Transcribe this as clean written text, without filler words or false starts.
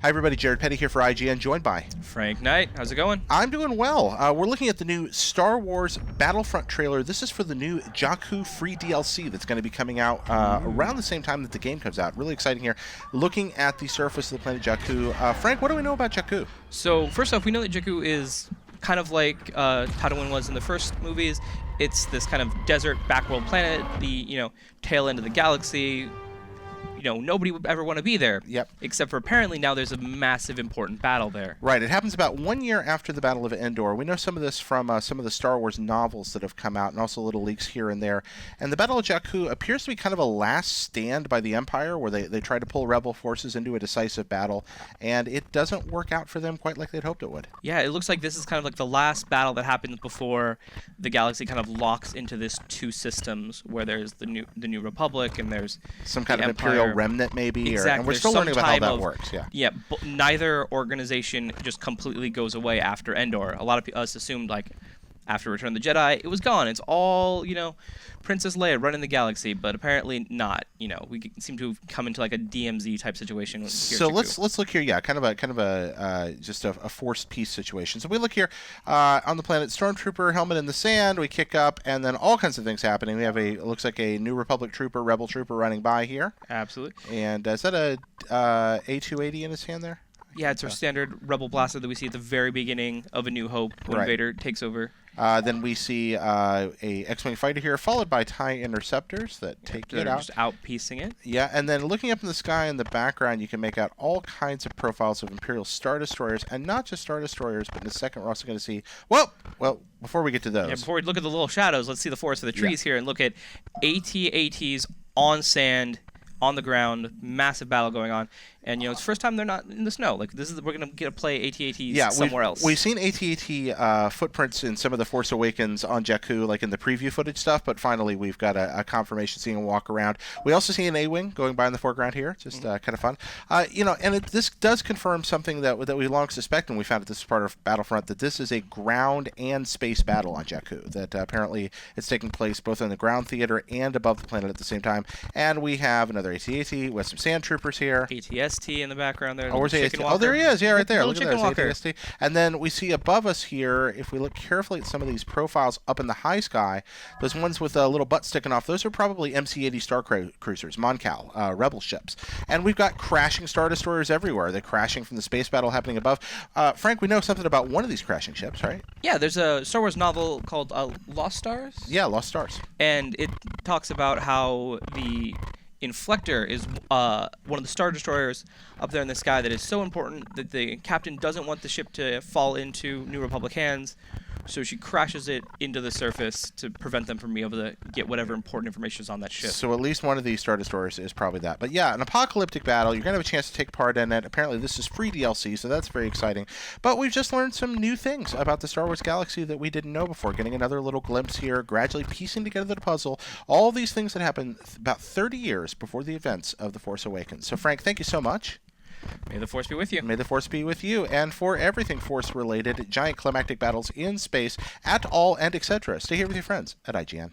Hi, everybody. Jared Petty here for IGN, joined by Frank Knight. How's it going? I'm doing well. We're looking at the new Star Wars Battlefront trailer. This is for the new Jakku free DLC that's going to be coming out around the same time that the game comes out. Really exciting here. Looking at the surface of the planet Jakku. Frank, what do we know about Jakku? So first off, we know that Jakku is kind of like Tatooine was in the first movies. It's this kind of desert backworld planet, the tail end of the galaxy. Nobody would ever want to be there. Yep. Except for apparently now there's a massive important battle there. Right. It happens about 1 year after the Battle of Endor. We know some of this from some of the Star Wars novels that have come out and also little leaks here and there. And the Battle of Jakku appears to be kind of a last stand by the Empire where they try to pull rebel forces into a decisive battle. And it doesn't work out for them quite like they'd hoped it would. Yeah, it looks like this is kind of like the last battle that happens before the galaxy kind of locks into this two systems where there's the new Republic and there's some kind of Empire. Imperial remnant maybe. Exactly. And we're still learning about how that works. Yeah, but neither organization just completely goes away after Endor. A lot of us assumed, like, after Return of the Jedi, it was gone. It's all, Princess Leia running the galaxy, but apparently not. We seem to have come into like a DMZ type situation. Here so let's look here. Yeah, kind of a just a forced peace situation. So we look here on the planet, Stormtrooper helmet in the sand. We kick up, and then all kinds of things happening. We have it looks like a New Republic trooper, Rebel trooper running by here. Absolutely. And is that a A280 in his hand there? Yeah, it's our standard Rebel blaster that we see at the very beginning of A New Hope when Vader takes over. Then we see a X-Wing fighter here, followed by TIE interceptors that take it out. Just out-piecing it. Yeah, and then looking up in the sky in the background, you can make out all kinds of profiles of Imperial Star Destroyers, and not just Star Destroyers, but in a second we're also going to see... Well, before we get to those... Yeah, before we look at the little shadows, let's see the forest of the trees here and look at AT-ATs on sand, on the ground, massive battle going on. And it's the first time they're not in the snow. Like we're gonna get to play AT-ATs somewhere else. We've seen AT-AT footprints in some of the Force Awakens on Jakku, like in the preview footage stuff. But finally, we've got a confirmation seeing them walk around. We also see an A-wing going by in the foreground here, just kind of fun. And this does confirm something that we long suspect, and we found at this part of Battlefront, that this is a ground and space battle on Jakku. That apparently it's taking place both in the ground theater and above the planet at the same time. And we have another AT-AT with some sand troopers here. ATST in the background there. Oh, where's ATST? Oh, there he is. Yeah, right there. Look at there. ATST. And then we see above us here, if we look carefully at some of these profiles up in the high sky, those ones with a little butt sticking off, those are probably MC-80 Star Cruisers, Moncal, Rebel ships. And we've got crashing Star Destroyers everywhere. They're crashing from the space battle happening above. Frank, we know something about one of these crashing ships, right? Yeah, there's a Star Wars novel called Lost Stars. Yeah, Lost Stars. And it talks about how the Inflector is one of the Star Destroyers up there in the sky that is so important that the captain doesn't want the ship to fall into New Republic hands, so she crashes it into the surface to prevent them from being able to get whatever important information is on that ship. So at least one of these Star Destroyers is probably that. But yeah, an apocalyptic battle. You're going to have a chance to take part in it. Apparently this is free DLC, so that's very exciting. But we've just learned some new things about the Star Wars galaxy that we didn't know before. Getting another little glimpse here, gradually piecing together the puzzle. All these things that happened about 30 years before the events of The Force Awakens. So Frank, thank you so much. May the Force be with you. May the Force be with you. And for everything Force-related, giant climactic battles in space, at all, and etc., stay here with your friends at IGN.